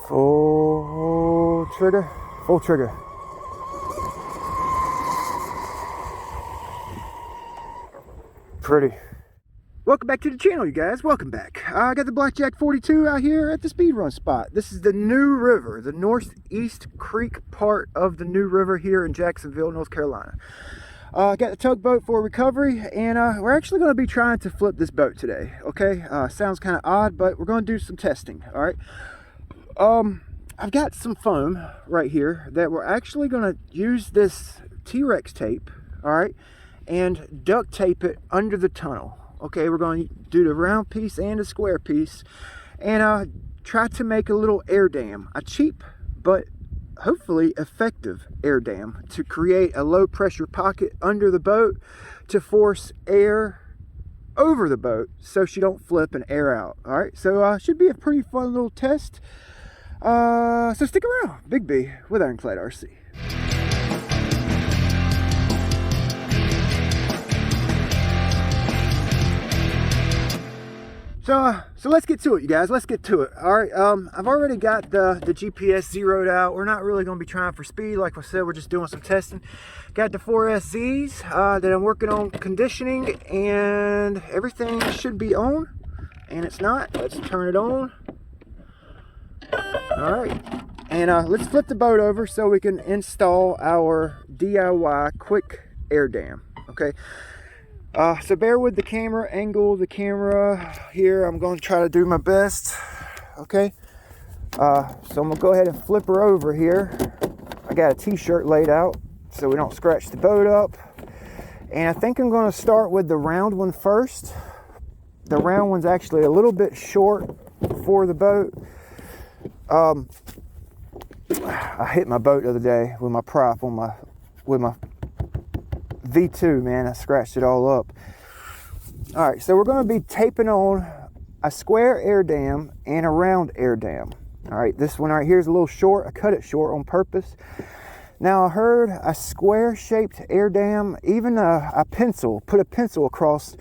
Full trigger, full trigger. Pretty. Welcome back to the channel, you guys. Welcome back. I got the Blackjack 42 out here at the speed run spot. This is the New River, the Northeast Creek part of the New River here in Jacksonville, North Carolina. Got the tugboat for recovery, and we're actually going to be trying to flip this boat today. Okay, sounds kind of odd, but we're going to do some testing. All right. I've got some foam right here that we're actually going to use this T-Rex tape. All right, and duct tape it under the tunnel. Okay, we're going to do the round piece and the square piece, and try to make a little air dam, a cheap but hopefully effective air dam, to create a low pressure pocket under the boat to force air over the boat so she don't flip and air out. All right, so should be a pretty fun little test. So stick around. Big B with Ironclad RC. So let's get to it, you guys. Let's get to it. All right. I've already got the GPS zeroed out. We're not really going to be trying for speed. Like I said, we're just doing some testing. Got the 4SZs that I'm working on conditioning, and everything should be on, and it's not. Let's turn it on. All right. And let's flip the boat over so we can install our DIY quick air dam. Okay. So bear with the camera angle, the camera here. I'm going to try to do my best. Okay. So I'm going to go ahead and flip her over here. I got a t-shirt laid out so we don't scratch the boat up. And I think I'm going to start with the round one first. The round one's actually a little bit short for the boat. I hit my boat the other day with my prop on with my V2, man. I scratched it all up. All right, so we're going to be taping on a square air dam and a round air dam. All right, this one right here is a little short. I cut it short on purpose. Now I heard a square shaped air dam, even a pencil, put a pencil across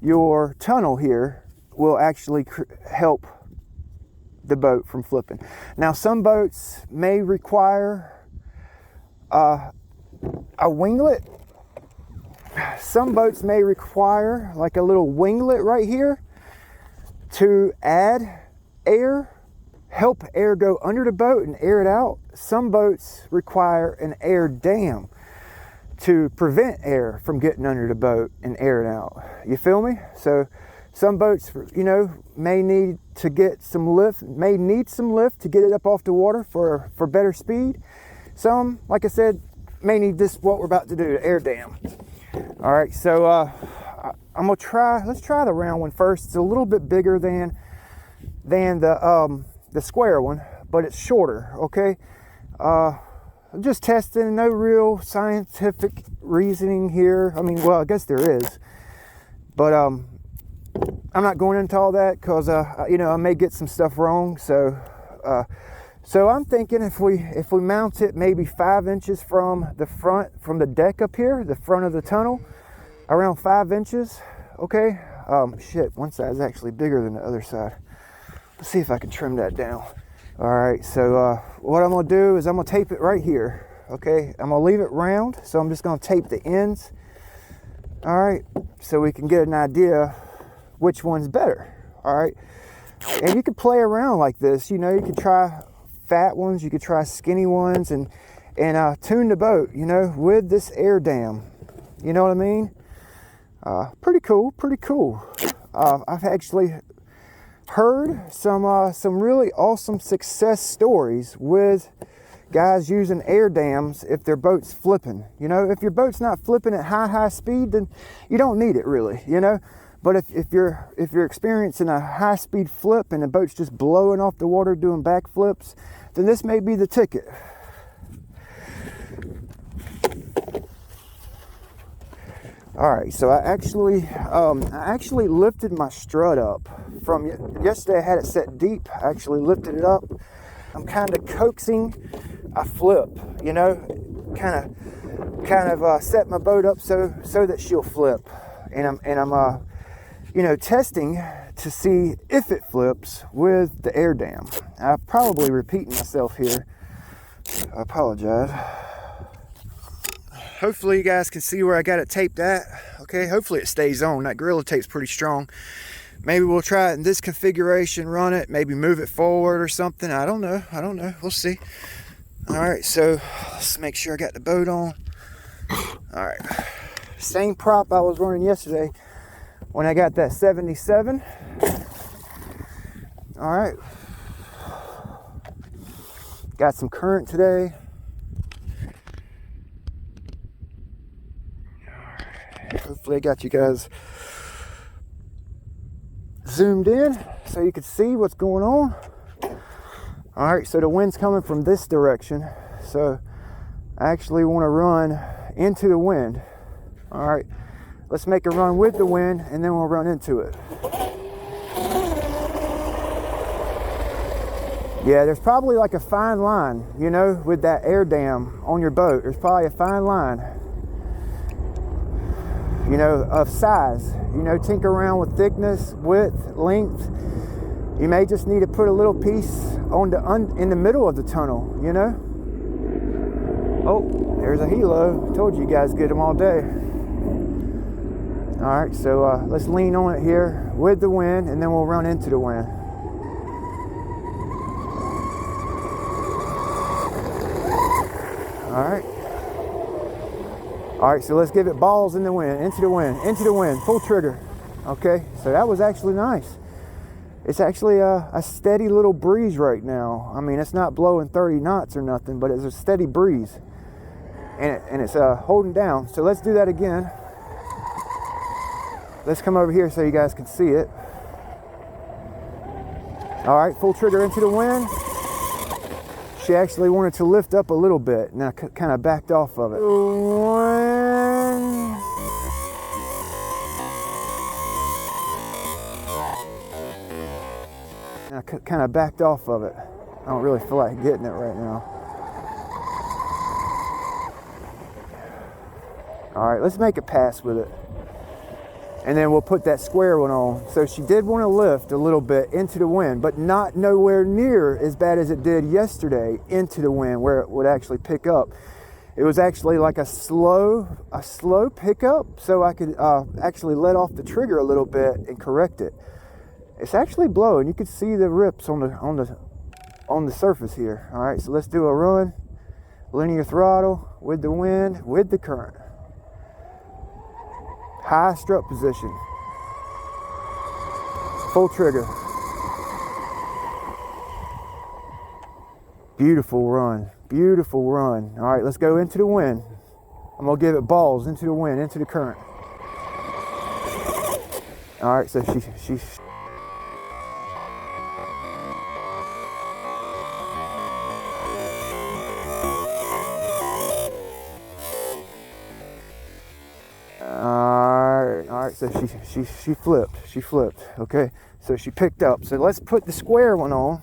your tunnel here, will actually help the boat from flipping. Now some boats may require a winglet. Some boats may require like a little winglet right here to add air, help air go under the boat and air it out. Some boats require an air dam to prevent air from getting under the boat and air it out. You feel me? So some boats, you know, may need to get some lift, may need some lift to get it up off the water for better speed. Some, like I said, may need this, what we're about to do, the air dam. All right, so I'm gonna try. Let's try the round one first. It's a little bit bigger than the square one, but it's shorter. Okay, I'm just testing. No real scientific reasoning here. I mean, well, I guess there is, but I'm not going into all that because you know, I may get some stuff wrong. So I'm thinking if we mount it maybe 5 inches from the front, from the deck up here, the front of the tunnel, around 5 inches. Okay. Shit, one side is actually bigger than the other side. Let's see if I can trim that down. All right. So what I'm gonna do is I'm gonna tape it right here. Okay. I'm gonna leave it round, so I'm just gonna tape the ends. All right. So we can get an idea which one's better. All right. And you could play around like this. You know, you could try fat ones, you could try skinny ones, and tune the boat, you know, with this air dam. You know what I mean? Pretty cool. I've actually heard some really awesome success stories with guys using air dams if their boat's flipping. You know, if your boat's not flipping at high speed, then you don't need it really, you know. But if you're experiencing a high speed flip and the boat's just blowing off the water doing backflips, then this may be the ticket. All right, so I actually lifted my strut up from yesterday. I had it set deep. I actually lifted it up. I'm kind of coaxing a flip, you know, kind of set my boat up so that she'll flip, and I'm you know, testing to see if it flips with the air dam. I'm probably repeating myself here. I apologize. Hopefully you guys can see where I got it taped at. Okay, hopefully it stays on. That Gorilla Tape's pretty strong. Maybe we'll try it in this configuration, run it, maybe move it forward or something. I don't know. We'll see. All right, so let's make sure I got the boat on. All right, same prop I was running yesterday when I got that 77. All right, got some current today. Hopefully I got you guys zoomed in so you can see what's going on. All right, so the wind's coming from this direction, so I actually want to run into the wind. All right, let's make a run with the wind and then we'll run into it. Yeah, there's probably like a fine line, you know, with that air dam on your boat. There's probably a fine line, you know, of size. You know, tinker around with thickness, width, length. You may just need to put a little piece on in the middle of the tunnel, you know. Oh, there's a helo. Told you guys get them all day. All right, so let's lean on it here with the wind, and then we'll run into the wind. All right. All right, so let's give it balls in the wind, into the wind, full trigger. Okay, so that was actually nice. It's actually a steady little breeze right now. I mean, it's not blowing 30 knots or nothing, but it's a steady breeze. And it's holding down. So let's do that again. Let's come over here so you guys can see it. All right, full trigger into the wind. She actually wanted to lift up a little bit, and I kind of backed off of it. And I kind of backed off of it. I don't really feel like getting it right now. All right, let's make a pass with it. And then we'll put that square one on. So she did want to lift a little bit into the wind, but not nowhere near as bad as it did yesterday into the wind where it would actually pick up. It was actually like a slow pickup, so I could actually let off the trigger a little bit and correct it. It's actually blowing. You can see the rips on the surface here. All right, so let's do a run, linear throttle with the wind, with the current. High strut position. Full trigger. Beautiful run. Beautiful run. All right, let's go into the wind. I'm gonna give it balls into the wind, into the current. All right, so she's so she flipped, okay? So she picked up. So let's put the square one on.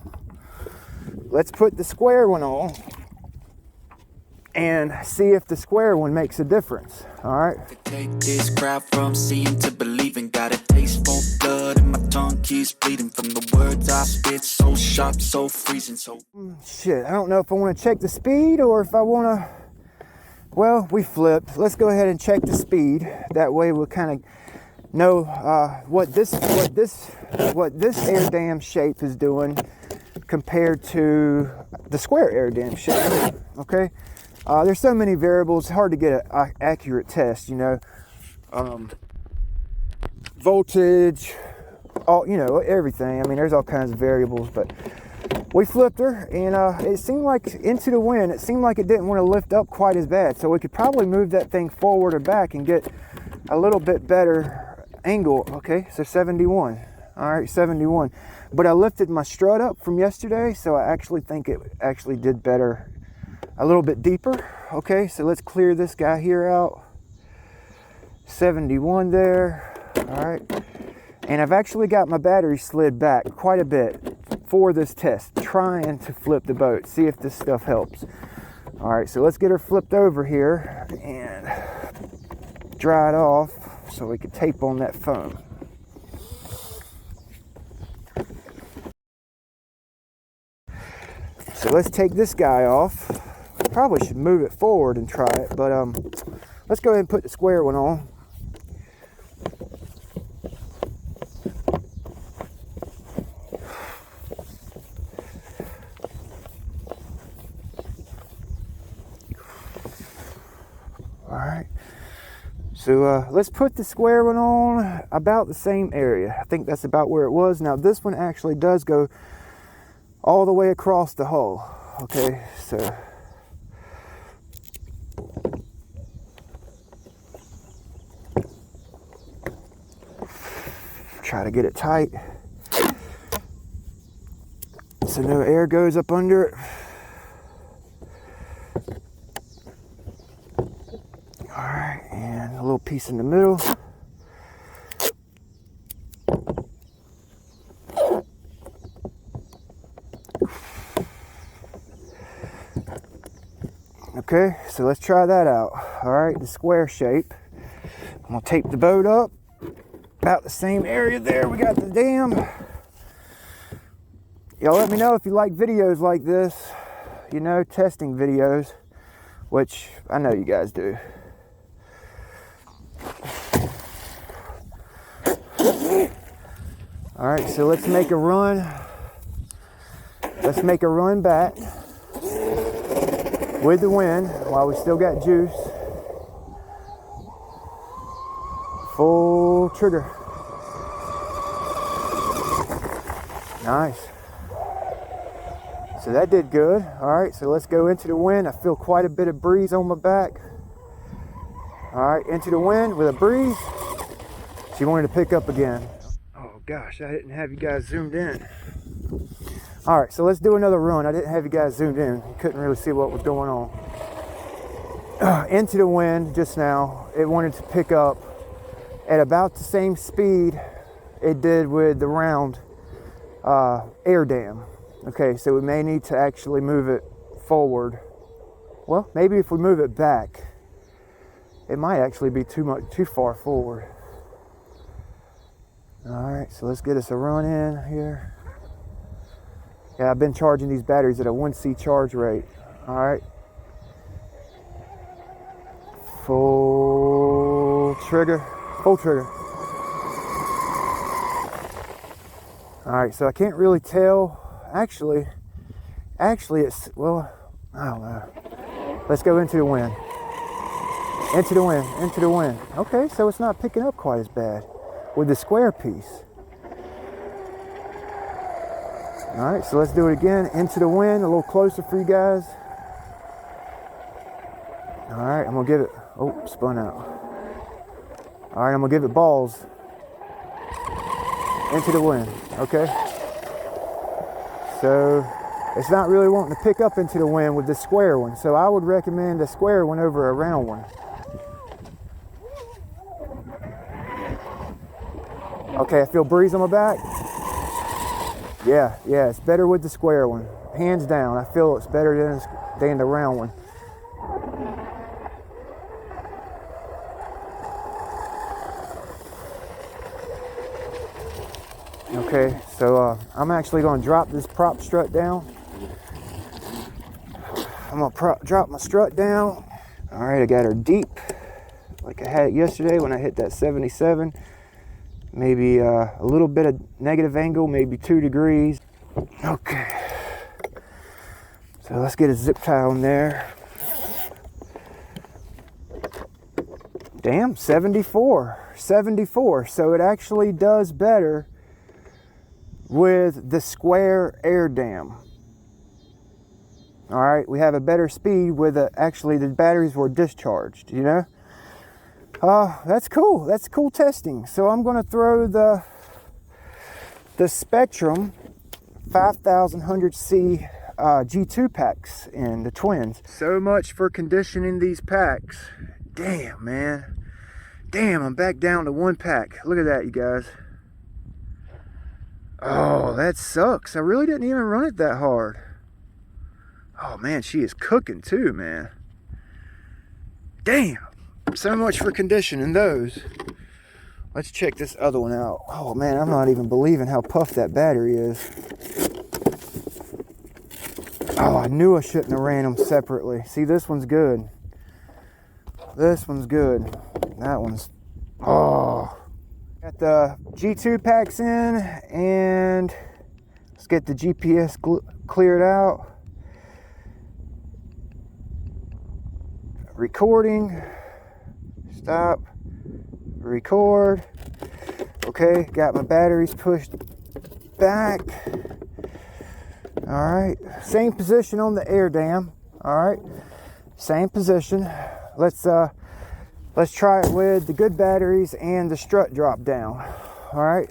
And see if the square one makes a difference, all right? Take this crowd from seeing to believing. Got a taste for blood and my tongue keeps bleeding from the words I spit, so sharp, so freezing, so... Shit, I don't know if I want to check the speed or if I want to... Well, we flipped. Let's go ahead and check the speed. That way we'll kind of know what this air dam shape is doing compared to the square air dam shape. Okay, there's so many variables, it's hard to get an accurate test, you know. Voltage, everything. I mean, there's all kinds of variables, but we flipped her, and it seemed like into the wind, it seemed like it didn't want to lift up quite as bad, so we could probably move that thing forward or back and get a little bit better angle. Okay, so 71. All right, 71. But I lifted my strut up from yesterday, so I actually think it actually did better, a little bit deeper. Okay, so let's clear this guy here out. 71 there. All right, and I've actually got my battery slid back quite a bit for this test, trying to flip the boat, see if this stuff helps. All right, so let's get her flipped over here and dry it off so we can tape on that foam. So let's take this guy off. Probably should move it forward and try it, but let's go ahead and put the square one on. Alright, so let's put the square one on about the same area. I think that's about where it was. Now this one actually does go all the way across the hull. Okay, so try to get it tight so no air goes up under it. Alright, and a little piece in the middle. Okay, so let's try that out. Alright, the square shape. I'm going to tape the boat up. About the same area there. We got the dam. Y'all let me know if you like videos like this. You know, testing videos. Which I know you guys do. Alright, so let's make a run. Let's make a run back with the wind while we still got juice. Full trigger. Nice. So that did good. Alright, so let's go into the wind. I feel quite a bit of breeze on my back. Alright, into the wind with a breeze. She wanted to pick up again. Oh gosh, I didn't have you guys zoomed in. Alright, so let's do another run. I didn't have you guys zoomed in. You couldn't really see what was going on. Into the wind just now. It wanted to pick up at about the same speed it did with the round air dam. Okay, so we may need to actually move it forward. Well, maybe if we move it back, it might actually be too far forward. Alright, so let's get us a run in here. Yeah, I've been charging these batteries at a 1C charge rate. Alright. Full trigger. Full trigger. Alright, so I can't really tell. Actually it's, well, I don't know. Let's go into the wind. Into the wind, into the wind. Okay, so it's not picking up quite as bad with the square piece. Alright, so let's do it again. Into the wind, a little closer for you guys. Alright, I'm gonna give it, oh, spun out. Alright, I'm gonna give it balls. Into the wind, okay? So, it's not really wanting to pick up into the wind with the square one. So I would recommend a square one over a round one. Okay, I feel breeze on my back. Yeah, it's better with the square one. Hands down, I feel it's better than the round one. Okay, so I'm actually going to drop this prop strut down. I'm going to drop my strut down. All right, I got her deep, like I had it yesterday when I hit that 77. Maybe a little bit of negative angle, maybe 2 degrees. Okay, so let's get a zip tie on there. Damn, 74. So it actually does better with the square air dam. All right, we have a better speed with actually the batteries were discharged, you know? That's cool. That's cool testing. So I'm going to throw the SPEKTRUM 5100C G2 packs in, the twins. So much for conditioning these packs. Damn, man. Damn, I'm back down to 1 pack. Look at that, you guys. Oh, that sucks. I really didn't even run it that hard. Oh, man, she is cooking too, man. Damn. So much for conditioning those. Let's check this other one out. Oh, man, I'm not even believing how puffed that battery is. Oh, I knew I shouldn't have ran them separately. See, this one's good. This one's good. That one's, oh. Got the G2 packs in, and let's get the GPS cleared out. Recording. Stop. Record. Okay, got my batteries pushed back. All right, same position on the air dam. All right, same position. Let's try it with the good batteries and the strut drop down. All right.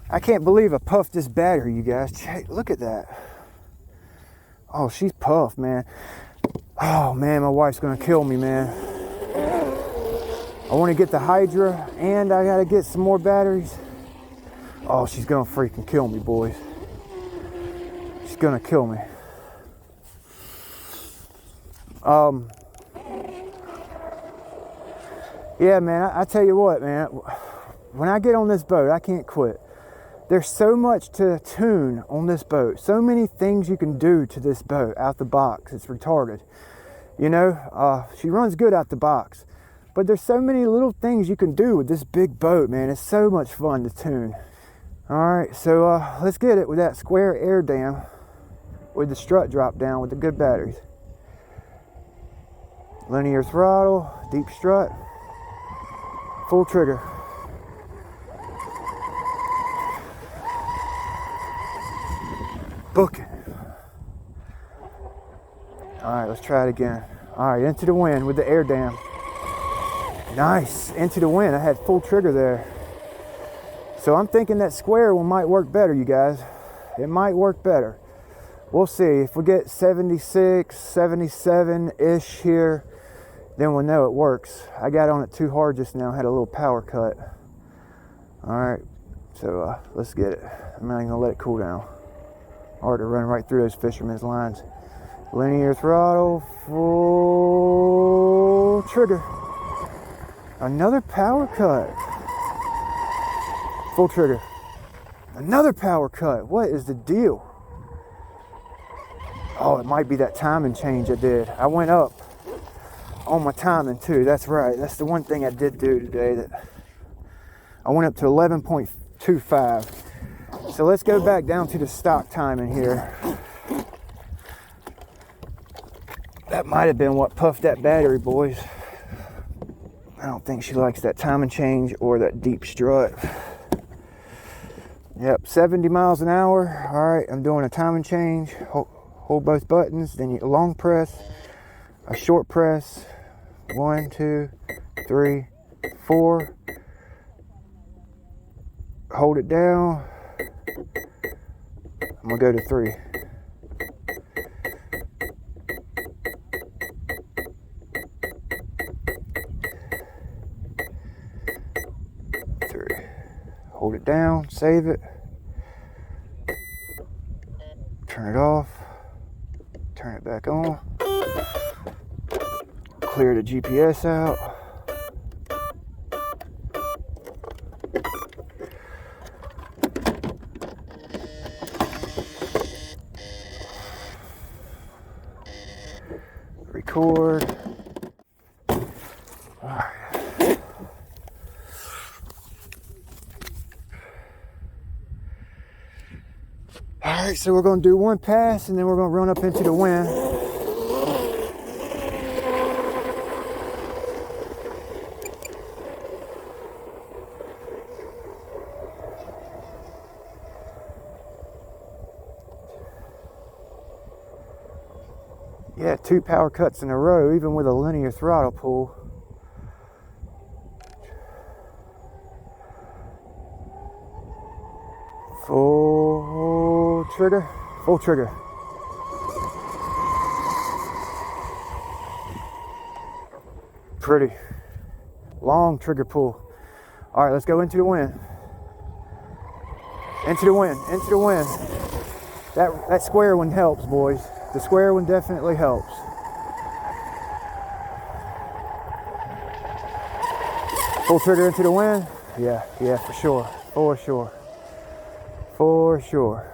I can't believe I puffed this battery, you guys. Check, look at that. Oh, she's puffed, man. Oh man, my wife's gonna kill me, man. I want to get the Hydra, and I gotta get some more batteries. Oh, she's gonna freaking kill me, boys. She's gonna kill me. Yeah, man, I tell you what, man. When I get on this boat, I can't quit. There's so much to tune on this boat. So many things you can do to this boat out the box. It's retarded. You know, she runs good out the box. But there's so many little things you can do with this big boat, man. It's so much fun to tune. All right, so let's get it with that square air dam with the strut drop down with the good batteries. Linear throttle, deep strut, full trigger. Book it. All right, let's try it again. All right, into the wind with the air dam. Nice, into the wind. I had full trigger there. So I'm thinking that square one might work better, you guys. It might work better. We'll see. If we get 76, 77-ish here, then we'll know it works. I got on it too hard just now. Had a little power cut. All right, so let's get it. I'm not even gonna let it cool down. Hard to run right through those fisherman's lines. Linear throttle, full trigger. Another power cut. Full trigger. Another power cut. What is the deal? Oh, it might be that timing change I did. I went up on my timing too. That's right. That's the one thing I did do today. That I went up to 11.25. So let's go back down to the stock timing here. That might have been what puffed that battery, boys. I don't think she likes that timing change or that deep strut. Yep, 70 miles an hour. All right, I'm doing a timing change. Hold both buttons, then you long press, a short press. 1, 2, 3, 4. Hold it down. I'm gonna go to 3. Hold it down, save it, turn it off, turn it back on, clear the GPS out. Record. All right, so we're going to do one pass and then we're going to run up into the wind. Yeah, 2 power cuts in a row, even with a linear throttle pull. Full trigger, full trigger. Pretty long trigger pull. All right, let's go into the wind. Into the wind, into the wind. That square one helps, boys. The square one definitely helps. Full trigger into the wind. Yeah, for sure, for sure. For sure.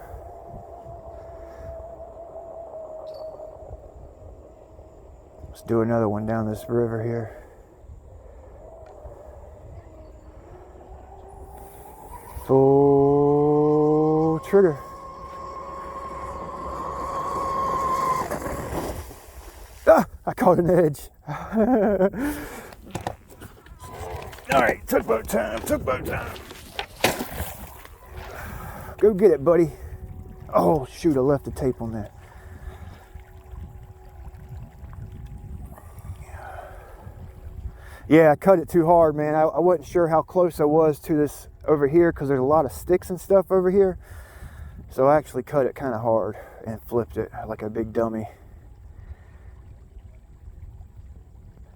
Let's do another one down this river here. Full trigger. Ah, I caught an edge. All right, tugboat time, tugboat time. Go get it, buddy. Oh, shoot, I left the tape on that. Yeah, I cut it too hard, man. I wasn't sure how close I was to this over here because there's a lot of sticks and stuff over here. So I actually cut it kind of hard and flipped it like a big dummy.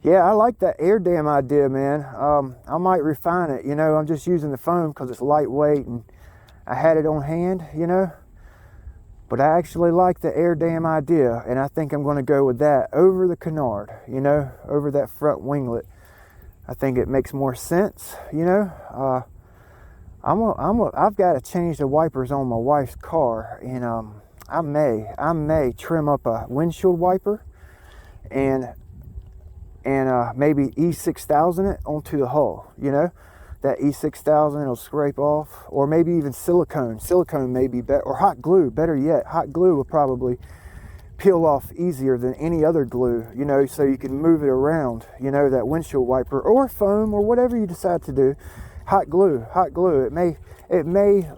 Yeah, I like that air dam idea, man. I might refine it. You know, I'm just using the foam because it's lightweight and I had it on hand, you know. But I actually like the air dam idea, and I think I'm going to go with that over the canard, you know, over that front winglet. I think it makes more sense, you know. I've got to change the wipers on my wife's car, and I may trim up a windshield wiper and maybe E6000 it onto the hull, you know. That E6000 it'll scrape off, or maybe even silicone. Silicone may be better, or hot glue, better yet. Hot glue will probably peel off easier than any other glue, you know, so you can move it around, you know, that windshield wiper, or foam, or whatever you decide to do. Hot glue. It may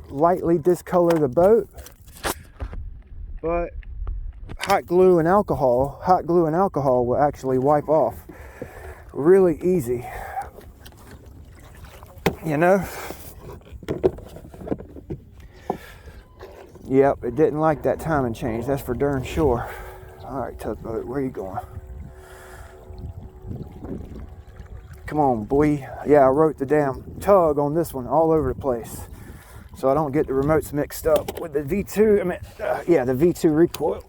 lightly discolor the boat, but hot glue and alcohol will actually wipe off really easy, you know. Yep, it didn't like that timing change, that's for darn sure. All right, tugboat, where you going? Come on, boy. Yeah, I wrote the damn tug on this one all over the place, so I don't get the remotes mixed up with the V2. The V2 recoil.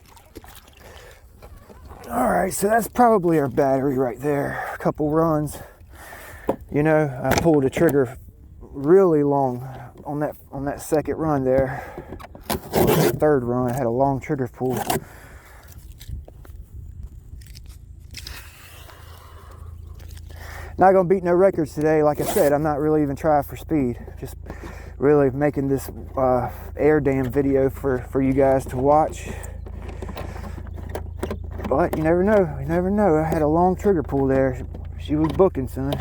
All right, so that's probably our battery right there. A couple runs. You know, I pulled the trigger really long on that second run there. On the third run, I had a long trigger pull. Not gonna beat no records today. Like I said, I'm not really even trying for speed. Just really making this air dam video for you guys to watch. But you never know. You never know. I had a long trigger pull there. She was booking, son.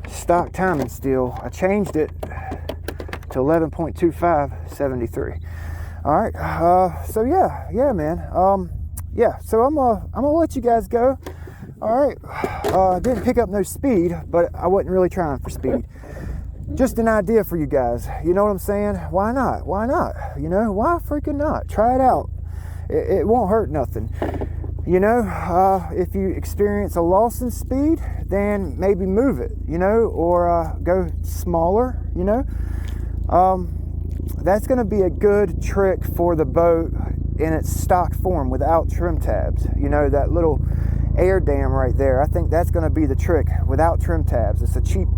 Stock timing still. I changed it to 11.2573. All right. So yeah, man. Yeah. So I'm gonna let you guys go. All right. I didn't pick up no speed, but I wasn't really trying for speed. Just an idea for you guys. You know what I'm saying? Why not? Why not? You know, why freaking not? Try it out. It won't hurt nothing. You know, if you experience a loss in speed, then maybe move it, you know, or go smaller, you know. That's going to be a good trick for the boat in its stock form without trim tabs. You know, that little air dam right there. I think that's going to be the trick without trim tabs. It's a cheap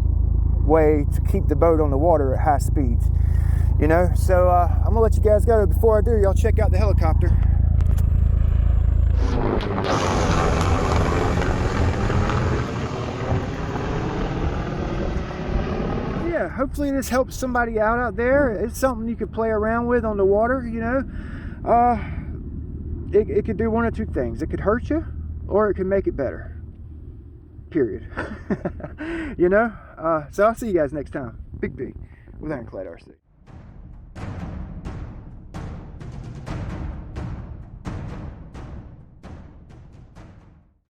way to keep the boat on the water at high speeds, you know. So I'm going to let you guys go. Before I do, y'all check out the helicopter. Yeah, hopefully this helps somebody out there. It's something you could play around with on the water, you know. It could do one of two things. It could hurt you, or it can make it better. Period. You know. So I'll see you guys next time. Big B with Ironclade RC.